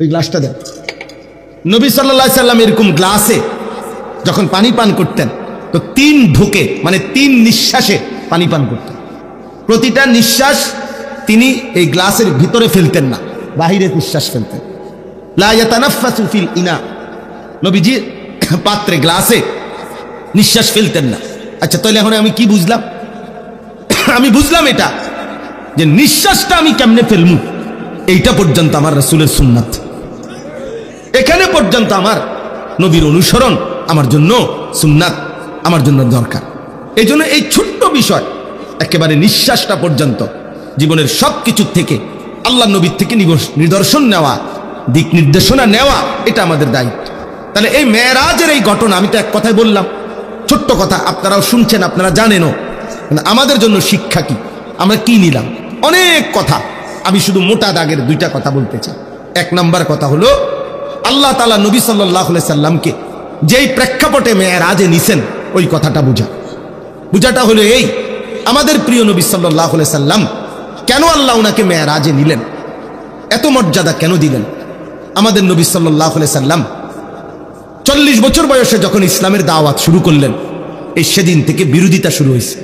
ওই গ্লাসটা দেন। নবী সাল্লাল্লাহু আলাইহি সাল্লাম এরকম গ্লাসে যখন পানি পান করতেন তো 3 ঢোকে মানে 3 নিঃশ্বাসে পানি পান করতেন। প্রতিটা নিঃশ্বাস তিনি এই গ্লাসের ভিতরে ফেলতেন না, বাহিরে নিঃশ্বাস ফেলতেন। লা ইয়াতানাফাসু ফিল ইনা, নবীজি পাত্রে গ্লাসে নিঃশ্বাস ফেলতেন না। আচ্ছা তাহলে এখন আমি কি বুঝলাম? আমি বুঝলাম এটা যে নিঃশ্বাসটা আমি কেমনে ফেলমু এইটা পর্যন্ত আমার রাসূলের সুন্নাত, এখানে পর্যন্ত আমার নবীর অনুসরণ আমার জন্য সুন্নাত, আমার জন্য দরকার। এই জন্য এই ছোট্ট বিষয় একেবারে নিঃশ্বাসটা পর্যন্ত জীবনের সব কিছু থেকে আল্লাহ নবীর থেকে নিদর্শন নেওয়া, দিক নির্দেশনা নেওয়া, এটা আমাদের দায়িত্ব। তাহলে এই মেরাজের এই ঘটনা আমি তো এক কথায় বললাম, ছোট্ট কথা, আপনারাও শুনছেন, আপনারা জানেনও, আমাদের জন্য শিক্ষা কি, আমরা কি নিলাম? অনেক কথা, আমি শুধু মোটা দাগের 2টা কথা বলতে চাই। 1 নম্বর কথা হলো আল্লাহ তাআলা নবী সাল্লাল্লাহু আলাইহি সাল্লামকে যেই প্রেক্ষাপটে মেরাজে নিছেন ওই কথাটা বুঝাটা হলো এই, আমাদের প্রিয় নবী সাল্লাল্লাহু আলাইহি সাল্লাম কেন আল্লাহ ওনাকে মেরাজে নিলেন, এত মর্যাদা কেন দিলেন? আমাদের নবী সাল্লাল্লাহু আলাইহি সাল্লাম 40 বছর বয়সে যখন ইসলামের দাওয়াত শুরু করলেন, এই সেদিন থেকে বিরোধিতা শুরু হয়েছে।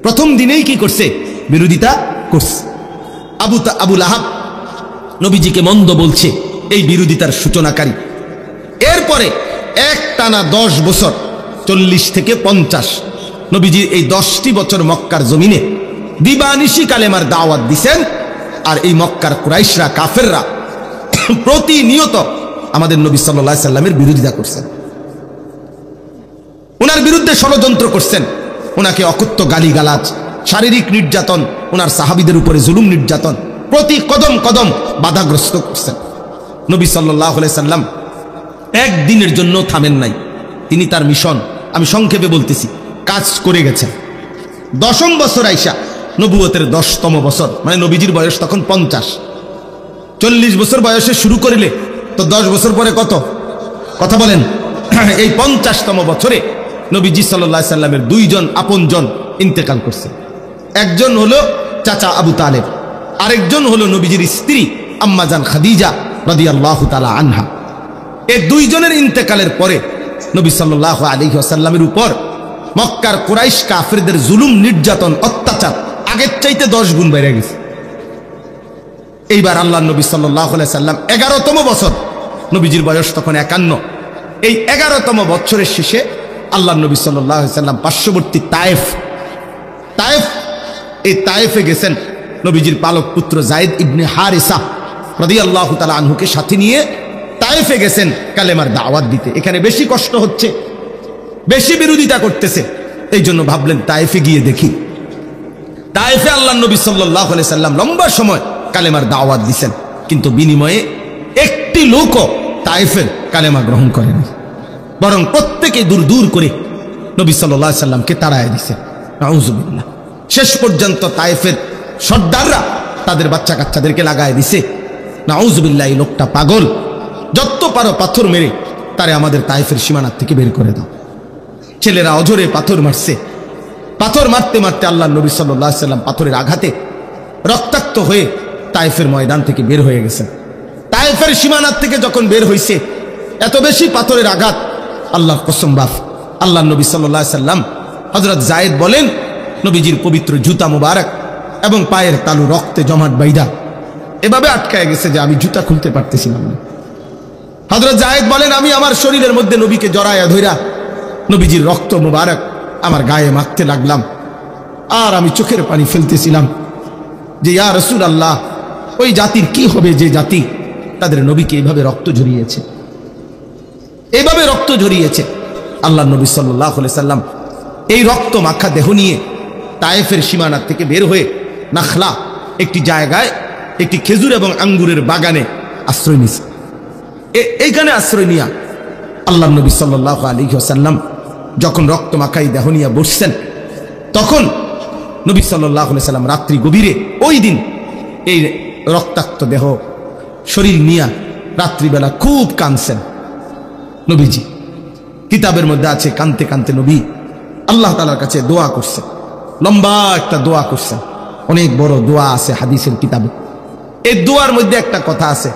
প্রথম দিনেই কি করছে? বিরোধিতা করছে। আবু লাহাব নবীজিকে মন্দ বলছে, এই বিরোধিতার সূচনাকারী। এরপরে একটানা 10 বছর, 40 থেকে 50, নবীজি এই 10টি বছর মক্কার জমিনে দিবানিশি কালেমার দাওয়াত দিছেন। আর এই মক্কার কুরাইশরা, কাফেররা প্রতিনিয়ত আমাদের নবী সাল্লাল্লাহু আলাইহি সাল্লামের বিরোধিতা করছেন, ওনার বিরুদ্ধে ষড়যন্ত্র করছেন, ওনাকে অকথ্য গালিগালাজ, শারীরিক নির্যাতন, ওনার সাহাবীদের উপরে জুলুম নির্যাতন প্রতি কদম কদম বাধাগ্রস্ত করছেন। নবী সাল্লাল্লাহু আলাইহি সাল্লাম একদিনের জন্য থামেন নাই। তিনি তার মিশন, আমি সংক্ষেপে বলতেছি, কাজ করে গেছেন। 10ম বছর আইসা, নবুয়তের 10তম বছর, মানে নবীজির বয়স তখন 50। 40 বছর বয়সে শুরু করিলে তো 10 বছর পরে কত? কথা বলেন। এই 50তম বছরে নবীজি সাল্লাল্লাহু আলাইহি সাল্লামের 2 জন আপনজন ইন্তেকাল করছে। একজন হলো চাচা আবু তালেব, আরেকজন হলো নবীজির স্ত্রী আম্মা জান খাদিজা রাদিয়াল্লাহু তাআলা আনহা। এই 2 জনের ইন্তেকালের পরে নবী সাল্লাল্লাহু আলাইহি ওয়াসাল্লামের উপর মক্কার কুরাইশ কাফেরদের জুলুম, নির্যাতন, অত্যাচার আগের চাইতে 10 গুণ বেড়ে গেছে। এইবার আল্লাহর নবী সাল্লাল্লাহু আলাইহি সাল্লাম 11তম বছর, নবীজির বয়স তখন 51। এই 11তম বছরের শেষে আল্লাহর নবী সাল্লাল্লাহু আলাইহি সাল্লাম পার্শ্ববর্তী তায়েফ, এই তায়েফে গেছেন নবীজির পালক পুত্র যায়েদ ইবনে হারিসা রাদিয়াল্লাহু তাআলা আনহুকে সাথে নিয়ে তায়েফে গেছেন কালেমার দাওয়াত দিতে। এখানে বেশি কষ্ট হচ্ছে, বেশি বিরোধিতা করতেছে, এই জন্য ভাবলেন তায়েফে গিয়ে দেখি। তায়েফে আল্লাহর নবী সাল্লাল্লাহু আলাইহি সাল্লাম লম্বা সময় কালেমার দাওয়াত দিছেন, কিন্তু বিনিময়ে একটি লোকও তায়েফের কালেমা গ্রহণ করেনি, বরং প্রত্যেকে দূর দূর করে নবী সাল্লাল্লাহু আলাইহি সাল্লামকে তাড়ায় দিছে। নাউযুবিল্লাহ। শেষ পর্যন্ত তায়েফের সর্দাররা তাদের বাচ্চা কাচ্চাদেরকে লাগায় দিছে। নাউযুবিল্লাহ, এই লোকটা পাগল, যত পারো পাথর মেরে তারে আমাদের তায়েফের সীমানার থেকে বের করে দাও। ছেলেরা অজরে পাথর মারছে, পাথর মারতে মারতে আল্লাহর নবী সাল্লাল্লাহু আলাইহি সাল্লাম পাথরের আঘাতে রক্তাক্ত হয়ে তায়েফের ময়দান থেকে বের হয়ে গেছেন। তায়েফের সীমানার থেকে যখন বের হইছে, এত বেশি পাথরের আঘাত, আল্লাহর কসম বাপ, আল্লাহর নবী সাল্লাল্লাহু আলাইহি সাল্লাম হযরত যায়েদ বলেন, নবীজির পবিত্র জুতা মুবারক এবং পায়ের তালু রক্তে জমাট বাইদা এভাবে আটকায় গেছে যে আমি জুতা খুলতে পারতেছিলাম না। হযরত যায়েদ বলেন, আমি আমার শরীরের মধ্যে নবীকে জড়ায়া ধইরা নবীজির রক্ত মুবারক আমার গায়ে মাখতে লাগলাম, আর আমি চোখের পানি ফেলতেছিলাম যে ইয়া রাসূলুল্লাহ, ওই জাতির কি হবে যে জাতি তাদের নবীকে এইভাবে রক্ত ঝরিয়েছে, এইভাবে রক্ত ঝরিয়েছে। আল্লাহর নবী সাল্লাল্লাহু আলাইহি সাল্লাম এই রক্ত মাখা দেহ নিয়ে তায়েফের সীমানা থেকে বের হয়ে নাখলা একটি জায়গায়, একটি খেজুর এবং আঙ্গুরের বাগানে আশ্রয় নিছে। এইখানে আশ্রয় নিয়া আল্লাহর নবী সাল্লাল্লাহু আলাইহি ওয়াসাল্লাম যখন রক্ত মাখাই দেহ নিয়ে বসছেন, তখন নবী সাল্লাল্লাহু আলাইহি সাল্লাম রাত্রি গভীরে ওই দিন এই রক্তাক্ত দেহ শরীর নিয়া রাত্রিবেলা খুব কাঁদছেন নবীজি। কিতাবের মধ্যে আছে কাঁদতে কাঁদতে নবী আল্লাহ তাআলার কাছে দোয়া করছেন, লম্বা একটা দোয়া করছেন, অনেক বড় দোয়া আছে হাদিসের কিতাবে। এই দোয়ার মধ্যে একটা কথা আছে,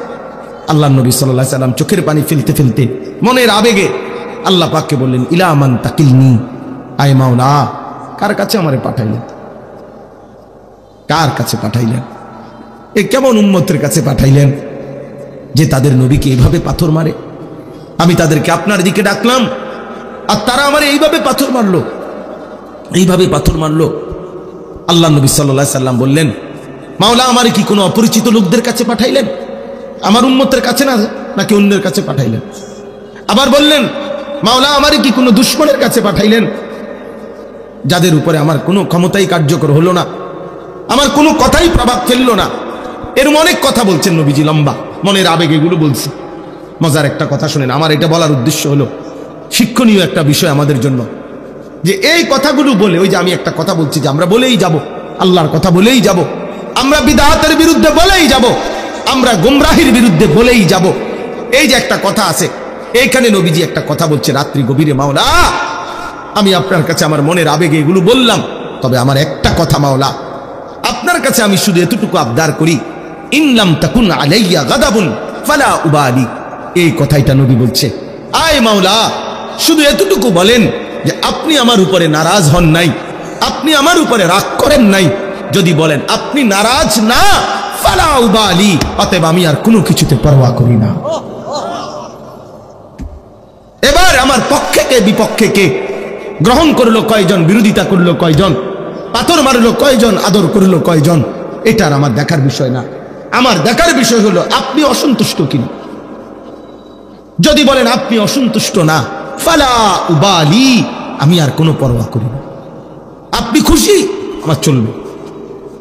আল্লাহ নবী সাল্লাল্লাহু আলাইহি সাল্লাম চোখের পানি ফেলতে ফেলতে মনের আবেগে আল্লাহ পাককে বললেন, ইলা মান তাকিলনি, আয় মাওলা, কার কাছে আমারে পাঠাইলেন? কার কাছে পাঠাইলেন? এ কেমন উম্মতের কাছে পাঠাইলেন যে তাদের নবীকে এইভাবে পাথর মারে? আমি তাদেরকে আপনার দিকে ডাকলাম আর তারা আমারে এইভাবে পাথর মারলো, এইভাবে পাথর মারলো। আল্লাহ নবী সাল্লাল্লাহু আলাইহি সাল্লাম বললেন, মাওলা আমারে কি কোনো অপরিচিত লোকদের কাছে পাঠাইলেন? আমার উম্মতের কাছে না, নাকি অন্যের কাছে পাঠাইলেন? আবার বললেন, মাওলা আমারে কি কোনো দুশমনের কাছে পাঠাইলেন, যাদের উপরে আমার কোনো ক্ষমতাই কার্যকর হলো না, আমার কোনো কথাই প্রভাব ফেললো না? এরকম অনেক কথা বলছেন নবীজি, লম্বা মনের আবেগ, এগুলো বলছে। মজার একটা কথা শুনেন, আমার এটা বলার উদ্দেশ্য হলো শিক্ষণীয় একটা বিষয় আমাদের জন্য, যে এই কথাগুলো বলে, ওই যে আমি একটা কথা বলছি যে আমরা বলেই যাব, আল্লাহর কথা বলেই যাব, আমরা বিদআতের বিরুদ্ধে বলেই যাব, আমরা গুমরাহির বিরুদ্ধে বলেই যাব। এই যে একটা কথা আছে, এইখানে নবীজি একটা কথা বলছে রাত্রি গভীরে, মাওলা আমি আপনার কাছে আমার মনের আবেগে এগুলো বললাম, তবে আমার একটা কথা মাওলা, আপনার কাছে আমি শুধু এতটুকু আবদার করি, ইনলাম তাকুন আলাইয়া গাদাবুন ফালা উবালি। এই কথাইটা নবী বলছে, আয় মাওলা শুধু এতটুকু বলেন যে আপনি আমার উপরে নারাজ হন নাই, আপনি আমার উপরে রাগ করেন নাই। যদি বলেন আপনি নারাজ না, ফালা উবালি, অতএব আমি আর কোনো কিছুতে পরোয়া করি না। এবার আমার পক্ষে কে বিপক্ষে কে, গ্রহণ করলো কয়জন, বিরোধিতা করলো কয়জন, পাথর মারলো কয়জন, আদর করলো কয়জন, এটার আমার দেখার বিষয় না। আমার দেখার বিষয় হলো আপনি অসন্তুষ্ট কিনা। যদি বলেন আপনি অসন্তুষ্ট না, ফালা উবালি, আমি আর কোনো পরোয়া করি না। আপনি খুশি, আমার চলবে,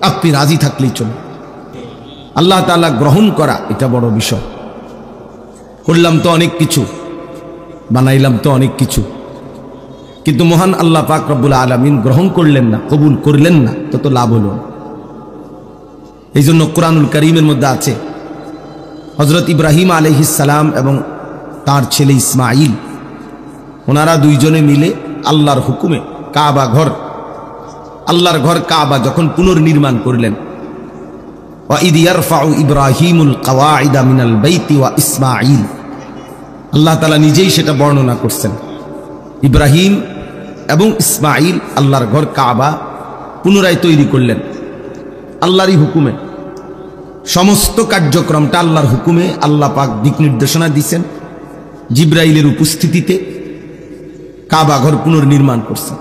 আপনি রাজি থাকলেই চলবে। আল্লাহ তাআলা গ্রহণ করা এটা বড় বিষয়। করলাম তো অনেক কিছু, বানাইলাম তো অনেক কিছু, কিন্তু মহান আল্লাহ পাক রব্বুল আলামিন গ্রহণ করলেন না, কবুল করলেন না, তো লাভ হলো। এই জন্য কোরআনুল কারীমের মধ্যে আছে, হযরত ইব্রাহিম আলাইহিস সালাম এবং তার ছেলে ইসমাঈল, ওনারা দুইজনে মিলে আল্লাহর হুকুমে কাবা ঘর, আল্লাহর ঘর কাবা যখন পুনর্নির্মাণ করলেন, ওয়া ইদ ইয়ারফাউ ইব্রাহিমুল কাওয়াইদা মিনাল বাইতি ওয়া ইসমাঈল, আল্লাহ তাআলা নিজেই সেটা বর্ণনা করছেন। ইব্রাহিম এবং ইসমাঈল আল্লাহর ঘর কাবা পুনরায় তৈরি করলেন আল্লাহরই হুকুমে। সমস্ত কার্যক্রমটা আল্লাহর হুকুমে, আল্লাহ পাক দিক নির্দেশনা দিয়েছেন, জিব্রাইলের উপস্থিতিতে কাবা ঘর পুনর্নির্মাণ করছেন।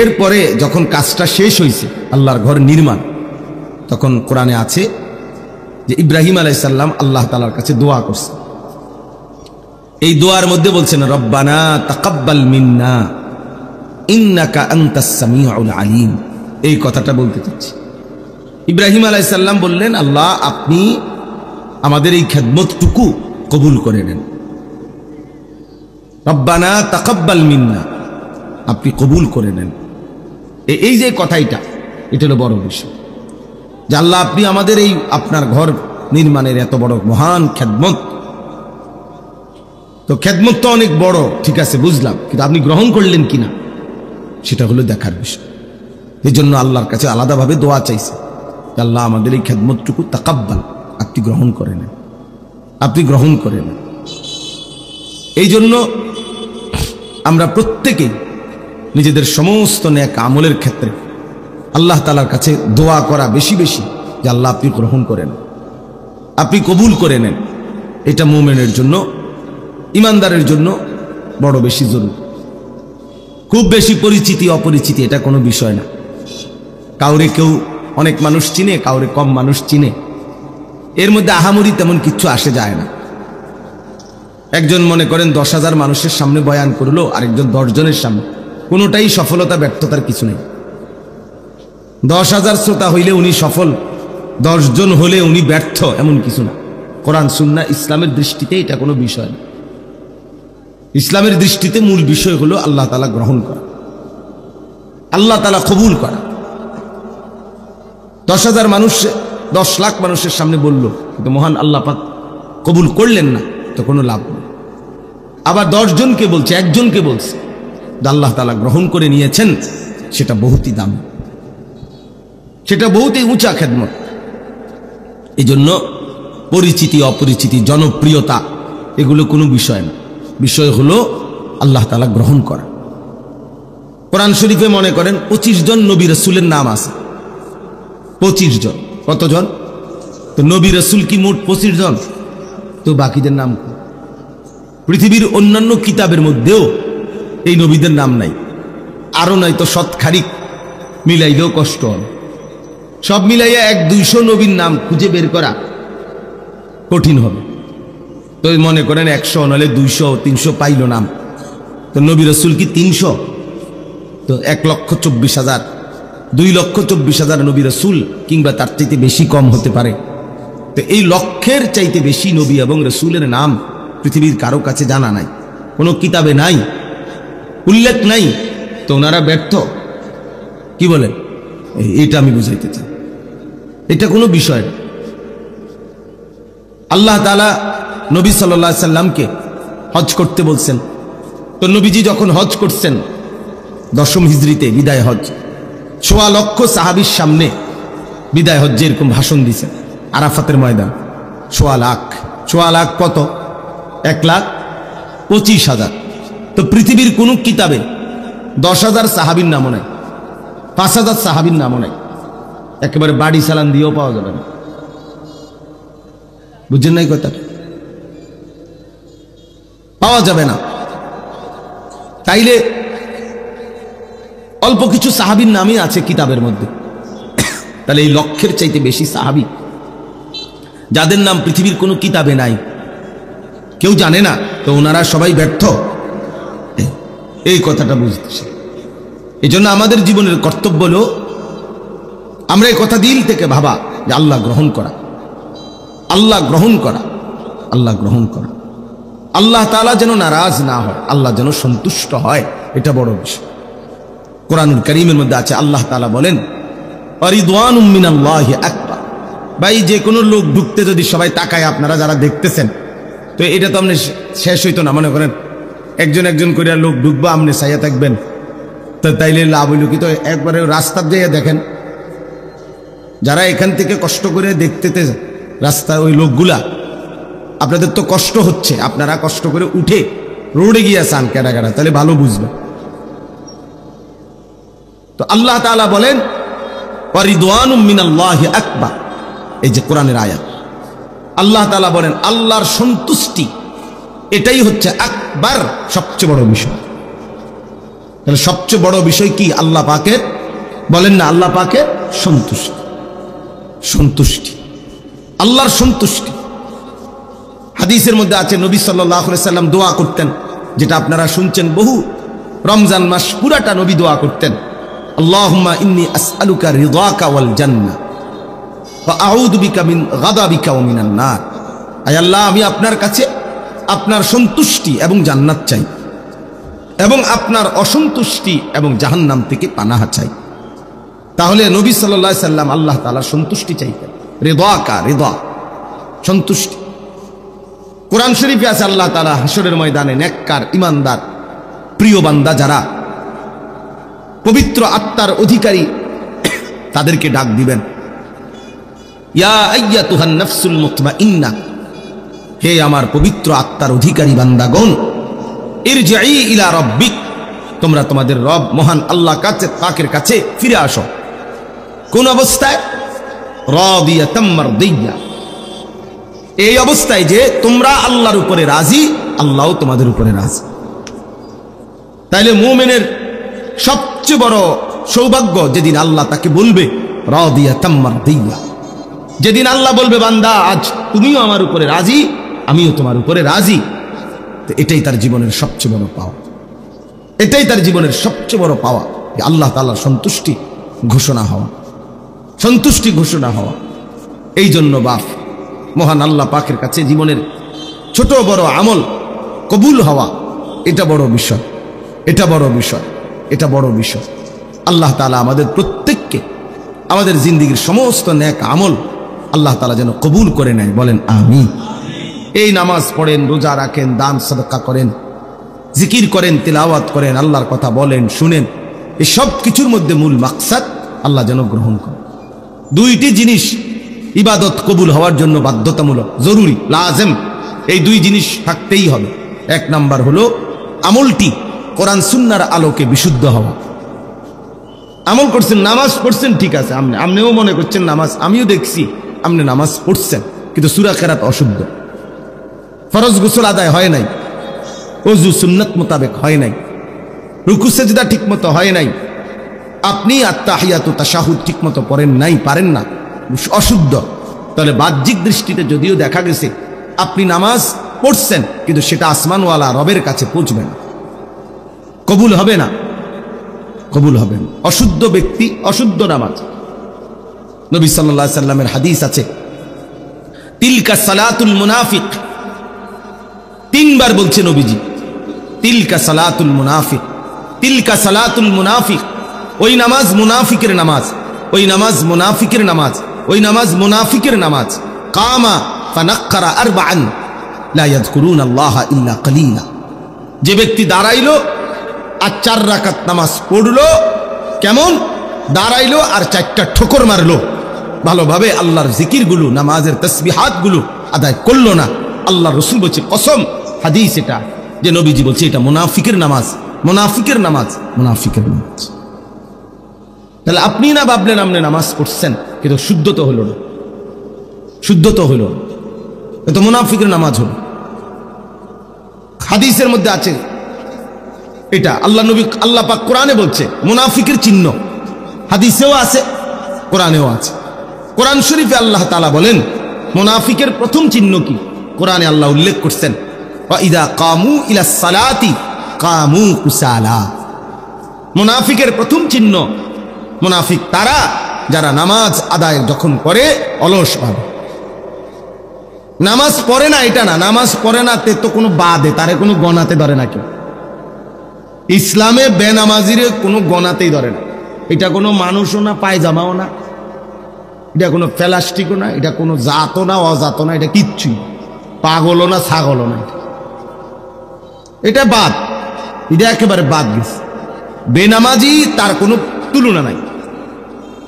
এরপরে যখন কাজটা শেষ হয়েছে, আল্লাহর ঘর নির্মাণ, তখন কোরআনে আছে যে ইব্রাহিম আলাইহিস সালাম আল্লাহ তাআলার কাছে দোয়া করছেন। এই দোয়ার মধ্যে বলছেন, রব্বানা তাকাব্বাল মিন্না ইন্নাকা আনতাস সামিউল আলিম। এই কথাটা বলতে চাচ্ছি। ইব্রাহিম আলাইহিস সালাম বললেন, আল্লাহ আপনি আমাদের এই খেদমতটুকু কবুল করে নেন। রব্বানা তাকাব্বাল মিন্না, আপনি কবুল করে নেন। এই যে কথাইটা, এটা হলো বড় বিষয়, যে আল্লাহ আপনি আমাদের এই আপনার ঘর নির্মাণের এত বড় মহান খেদমত, তো খেদমত তো অনেক বড়, ঠিক আছে বুঝলাম, কিন্তু আপনি গ্রহণ করলেন কিনা সেটা হলো দেখার বিষয়। এই জন্য আল্লাহর কাছে আলাদাভাবে দোয়া চাইছে, আল্লাহ আমাদের এই খেদমতটুকু তাকাব্বাল, আপনি গ্রহণ করে নেন, আপনি গ্রহণ করে নেন। এই জন্য আমরা প্রত্যেকে নিজেদের সমস্ত নেক আমলের ক্ষেত্রে আল্লাহ তাআলার কাছে দোয়া করা বেশি বেশি, যে আল্লাহ আপনি গ্রহণ করেন, আপনি কবুল করে নেন। এটা মুমিনের জন্য, ইমানদারের জন্য বড় বেশি জরুরি। খুব বেশি পরিচিতি অপরিচিতি এটা কোনো বিষয় না। কাউরে কেউ অনেক মানুষ চিনে, কাউরে কম মানুষ চিনে, এর মধ্যে আহামরি তেমন কিচ্ছু আসে যায় না। একজন মনে করেন 10,000 মানুষের সামনে বয়ান করলো, আরেকজন 10 জনের সামনে, কোনোটাই সফলতা ব্যর্থতার কিছু নেই। 10,000 শ্রোতা হইলে উনি সফল, 10 জন হলে উনি ব্যর্থ, এমন কিছু না। কোরআন সুন্নাহ ইসলামের দৃষ্টিতে এটা কোনো বিষয় না। ইসলামের দৃষ্টিতে মূল বিষয় হলো আল্লাহ তাআলা গ্রহণ করা, আল্লাহ তাআলা কবুল করা। 10,000 মানুষ 10 লাখ মানুষের সামনে বলল, কিন্তু মহান আল্লাহ পাক কবুল করলেন না, তো কোনো লাভ নেই। আবার 10 জনকে বলছে, একজনকে বলছে, আল্লাহ তাআলা গ্রহণ করে নিয়েছেন, সেটা বহুতই দামি, সেটা বহুতই উঁচা খেদমত। এই জন্য পরিচিতি অপরিচিতি, জনপ্রিয়তা, এগুলো কোনো বিষয় না। বিষয় হলো আল্লাহ তাআলা গ্রহণ করা। কোরআন শরীফে মনে করেন 25 জন নবী রাসূলের নাম আছে। 25 জন। কতজন? তো নবী রাসূল কি মোট 25 জন? তো বাকিদের নাম কি? পৃথিবীর অন্যান্য কিতাবের মধ্যেও এই নবীদের নাম নাই। আরো নাই তো শতখানিক মিলাইলেও কষ্ট হয়। সব মিলাইয়া 100-200 নবীর নাম খুঁজে বের করা কঠিন হবে। তো মনে করেন 100 নাহলে 200-300 পাইল নাম। তো নবী রাসূল কি 300? তো 1,24,000, 2,24,000 নবী রাসূল কিংবা তার চাইতে বেশি কম হতে পারে। তো এই লক্ষের চাইতে বেশি নবী এবং রাসূলের নাম পৃথিবীর কারো কাছে জানা নাই, কোনো কিতাবে নাই, উল্লেখ নাই। তো ওনারা ব্যর্থ। কি বলেন? এটা আমি বুঝাইতে চাই, এটা কোনো বিষয় না। আল্লাহ তাআলা নবী সাল্লাল্লাহু আলাইহি সাল্লামকে হজ করতে বলছেন। তো নবীজি যখন হজ করছেন 10ম হিজরিতে বিদায় হজ, 1.25 লক্ষ সাহাবীর সামনে বিদায় হজ্জে এরকম ভাষণ দিয়েছেন আরাফাতের ময়দান। 1.25 লাখ কত? 1,25,000। তো পৃথিবীর কোন কিতাবে 10,000 সাহাবীর নামও নাই, 5,000 সাহাবীর নামও নাই। একেবারে বাড়ি চালান দিয়েও পাওয়া যাবে না। বুঝছেন নাই কথা? পাওয়া যাবে না। তাইলে অল্প কিছু সাহাবীর নামই আছে কিতাবের মধ্যে। তাহলে এই লক্ষের চাইতে বেশি সাহাবী যাদের নাম পৃথিবীর কোনো কিতাবে নাই, কেউ জানে না, তো ওনারা সবাই ব্যর্থ। এই কথাটা বুঝতেছে। এই জন্য আমাদের জীবনের কর্তব্য হলো আমরা এই কথা দিল থেকে ভাবা যে আল্লাহ গ্রহণ করা, আল্লাহ গ্রহণ করা, আল্লাহ গ্রহণ করা। আল্লাহ তাআলা যেন নারাজ না হয়, আল্লাহ যেন সন্তুষ্ট হয়, এটা বড় বিষয়। কোরআনুল কারীমের মধ্যে আছে, আল্লাহ তাআলা বলেন অরিদওয়ানুম মিনাল্লাহি আকবার। ভাই, যে কোনো লোক ঢুকতে যদি সবাই তাকায়, আপনারা যারা দেখতেছেন, তো এটা তো আপনি শেষ হইতো না। মনে করেন একজন একজন করে লোক ঢুকবো, আপনি চাইয়া থাকবেন, তো তাইলে লাভ হইল কি? তো একবারে রাস্তার দিয়ে দেখেন, যারা এখান থেকে কষ্ট করে দেখতে রাস্তা, ওই লোকগুলা, আপনাদের তো কষ্ট হচ্ছে, আপনারা কষ্ট করে উঠে রোডে গিয়ে চান কেডা কেডা, তাহলে ভালো বুঝবেন। তো আল্লাহ তাআলা বলেন ওয়ারিদওয়ানুম মিনাল্লাহি আকবার। এই যে কোরআনের আয়াত, আল্লাহ তাআলা বলেন আল্লাহর সন্তুষ্টি এটাই হচ্ছে আকবার, সবচেয়ে বড় বিষয়। তাহলে সবচেয়ে বড় বিষয় কি? আল্লাহ পাকের, বলেন না, আল্লাহ পাকের সন্তুষ্টি। সন্তুষ্টি, আল্লাহর সন্তুষ্টি। হাদিসের মধ্যে আছে নবী সাল্লাল্লাহু আলাইহি সাল্লাম দোয়া করতেন, যেটা আপনারা শুনছেন বহু, রমজান মাস পুরাটা নবী দোয়া করতেন, আল্লাহুম্মা ইন্নী আসআলুকা রিদাকা ওয়াল জান্নাহ ওয়া আউযু বিকা মিন গাদাবিকা ওয়া মিনান নার। আয় আল্লাহ, আমি আপনার কাছে আপনার সন্তুষ্টি এবং জান্নাত চাই, এবং আপনার অসন্তুষ্টি এবং জাহান্নাম থেকে পানাহা চাই। তাহলে নবী সাল্লাল্লাহু আলাইহি সাল্লাম আল্লাহ তাআলার সন্তুষ্টি চাইতেন। রিদাকা, রিদা, সন্তুষ্টি। কোরআন শরীফে আছে আল্লাহ তাআলা হাসরের ময়দানে নেককার, ইমানদার, প্রিয় বান্দা যারা পবিত্র আত্মার অধিকারী, তাদেরকে ডাক দিবেন, ইয়া আইয়াতুহান নাফসুল মুতমাইন্নাহ, হে আমার পবিত্র আত্মার অধিকারী বান্দাগণ, ইরজিই ইলা রাব্বিক, তোমরা তোমাদের রব মহান আল্লাহ পাকের কাছে ফিরে আসো। কোন অবস্থায়? রাদিয়াতাম মারদিয়া, এই অবস্থায় যে তোমরা আল্লাহর উপরে রাজি, আল্লাহও তোমাদের উপরে রাজি। তাইলে মুমিনের সবচেয়ে বড় সৌভাগ্য যেদিন আল্লাহ তাকে বলবে রাদিয়াতাম মারদিয়া, যেদিন আল্লাহ বলবে বান্দা আজ তুমিও আমার উপরে রাজি, আমিও তোমার উপরে রাজি। তো এটাই তার জীবনের সবচেয়ে বড় পাওয়া, এটাই তার জীবনের সবচেয়ে বড় পাওয়া, যে আল্লাহ তাআলার সন্তুষ্টি ঘোষণা হওয়া, সন্তুষ্টি ঘোষণা হওয়া। এই জন্য বাপ, মহান আল্লাহ পাকের কাছে জীবনের ছোট বড় আমল কবুল হওয়া, এটা বড় বিষয়, এটা বড় বিষয়, এটা বড় বিষয়। আল্লাহ তাআলা আমাদের প্রত্যেককে আমাদের জিন্দেগীর সমস্ত নেক আমল আল্লাহ তাআলা যেন কবুল করে নেয়, বলেন আমিন। এই নামাজ পড়েন, রোজা রাখেন, দান সাদকা করেন, জিকির করেন, তিলাওয়াত করেন, আল্লাহর কথা বলেন, শুনেন, এই সব কিছুর মধ্যে মূল মাকসাদ আল্লাহ যেন গ্রহণ করেন। দুইটি জিনিস ইবাদত কবুল হওয়ার জন্য বাধ্যতামূলক, জরুরি, লাজেম। এই দুই জিনিস থাকতেই হবে। এক নাম্বার হলো আমলটি কোরআন সুন্নাহর আলোকে বিশুদ্ধ হওয়া। আমল করছেন, নামাজ পড়ছেন, ঠিক আছে, আপনিও মনে করছেন নামাজ, আমিও দেখছি আপনি নামাজ পড়ছেন, কিন্তু সূরা কেরাত অশুদ্ধ, ফরজ গোসল আদায় হয় নাই, ওযু সুন্নাত মোতাবেক হয় নাই, রুকু সেজদা ঠিক মতো হয় নাই, আপনি আত্তাহিয়াতু তাশাহুদ ঠিক মতো পড়েন নাই, পারেন না, অশুদ্ধ। তাহলে বাহ্যিক দৃষ্টিতে যদিও দেখা গেছে আপনি নামাজ পড়ছেন, কিন্তু সেটা আসমানওয়ালা রবের কাছে পৌঁছবে না, কবুল হবে না, কবুল হবে না। অশুদ্ধ ব্যক্তি, অশুদ্ধ নামাজ। নবী সাল্লাল্লাহু আলাইহি সাল্লামের হাদিস আছে, তিলকা সালাতুল মুনাফিক, তিনবার বলছে নবীজি, তিলকা সালাতুল মুনাফিক, তিলকা সালাতুল মুনাফিক। ওই নামাজ মুনাফিকের নামাজ, ওই নামাজ মুনাফিকের নামাজ, ওই নামাজ মুনাফিকের নামাজ। কামা ফানাক্কারা আরবাআন লা ইয়াযকুরুনাল্লাহা ইল্লা কালিলা। যে ব্যক্তি দাঁড়াইলো আর 4 রাকাত নামাজ পড়লো, কেমন দাঁড়াইলো আর 4টা ঠোকর মারলো, ভালোভাবে আল্লাহর জিকিরগুলো, নামাজের তাসবিহাতগুলো আদায় করলো না। আল্লাহ রাসূল বলছে, কসম, হাদিস এটা, যে নবীজি বলছে এটা মুনাফিকের নামাজ, মুনাফিকের নামাজ, মুনাফিকের নামাজ। তাহলে আপনি না ভাবলেন আপনি নামাজ পড়ছেন, কিন্তু শুদ্ধ তো হলো না, শুদ্ধ তো হলো, এটা মুনাফিকের নামাজ হলো। হাদিসের মধ্যে আছে এটা, আল্লাহ নবী, আল্লাহ পাক কোরআনে বলছে মুনাফিকের চিহ্ন, হাদিসেও আছে, কোরআনেও আছে। কোরআন শরীফে আল্লাহ তাআলা বলেন মুনাফিকের প্রথম চিহ্ন কি, কোরআনে আল্লাহ উল্লেখ করছেন, ওয়া ইযা কামু ইলাস সালাতি কামু কুসালা। মুনাফিকের প্রথম চিহ্ন, মুনাফিক তারা যারা নামাজ আদায় যখন করে অলস ভাবে। নামাজ পড়ে না এটা না, নামাজ পড়ে না তে তো কোনো বাদে, তারে কোনো গণাতে ধরে না কেউ। ইসলামে বেনামাজিরে কোনো গণাতেই ধরে না। এটা কোনো মানুষও না, পায়জামাও না, এটা কোনো প্লাস্টিকও না, এটা কোনো জাতও না, অজাতও না, এটা কিচ্ছুই, পাগলও না, ছাগলও না, এটা বাদ, এটা একেবারে বাদ গেছে। বেনামাজি তার কোনো তুলনা নাই।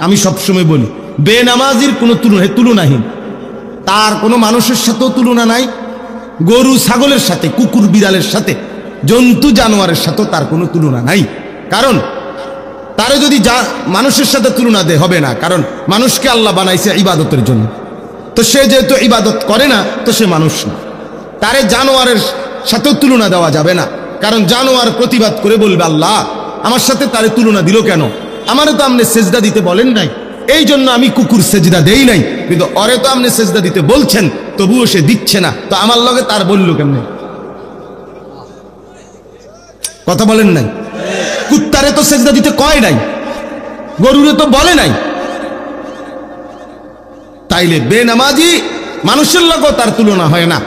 আমি সবসময় বলি বেনামাজির কোনো তুলনাহীন, তার কোনো মানুষের সাথেও তুলনা নাই, গরু ছাগলের সাথে, কুকুর বিড়ালের সাথে, জন্তু জানোয়ারের সাথেও তার কোনো তুলনা নাই। কারণ তারে যদি মানুষের সাথে তুলনা দে হবে না, কারণ মানুষকে আল্লাহ বানাইছে ইবাদতের জন্য, তো সে যেহেতু ইবাদত করে না, তো সে মানুষ না। তারে জানোয়ারের সাথেও তুলনা দেওয়া যাবে না, কারণ জানোয়ার প্রতিবাদ করে বলবে আল্লাহ আমার সাথে তারে তুলনা দিল কেন, আমারে তো আপনি সেজদা দিতে বলেন নাই, এই জন্য আমি কুকুর সেজদা দেই নাই, কিন্তু ওরে তো আপনি সেজদা দিতে বলছেন, তবুও সে দিচ্ছে না, তো আমার লগে তার বলল কেমনে? কথা বলেন নাই? কুত্তারে তো সেজদা দিতে কয় নাই, গরুরে তো বলে নাই। তাইলে বেনামাজি মানুষের লগেও তার তুলনা হয় না,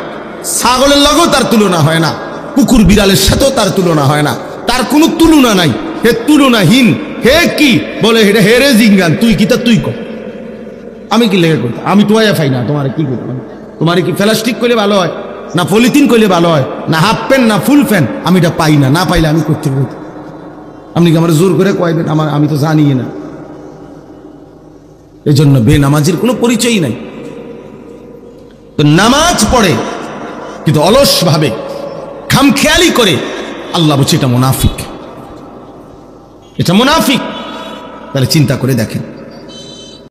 ছাগলের লগেও তার তুলনা হয় না, কুকুর বিড়ালের সাথেও তার তুলনা হয় না, তার কোনো তুলনা নাই, হে তুলনাহীন। হে কি বলে, এটা হেরে জিঙ্গান, তুই কি তা তুই কর, আমি কি লেগে করতে, আমি টোয়া ফাই না, তোমার কি করতে, তোমার কি প্লাস্টিক করলে ভালো হয়, না পলিথিন করলে ভালো হয়, না হাফ প্যান্ট, না ফুল প্যান্ট, আমি এটা পাই না, না পাইলে আমি করতে করতে, আপনি কি আমার জোর করে কয়বেন, আমি তো জানি না। এই জন্য বেনামাজির কোনো পরিচয়ই নাই। তো নামাজ পড়ে কিন্তু অলস ভাবে, খামখেয়ালি করে, আল্লাহ বলছে এটা মুনাফিক, এটা মুনাফিক। তাহলে চিন্তা করে দেখেন।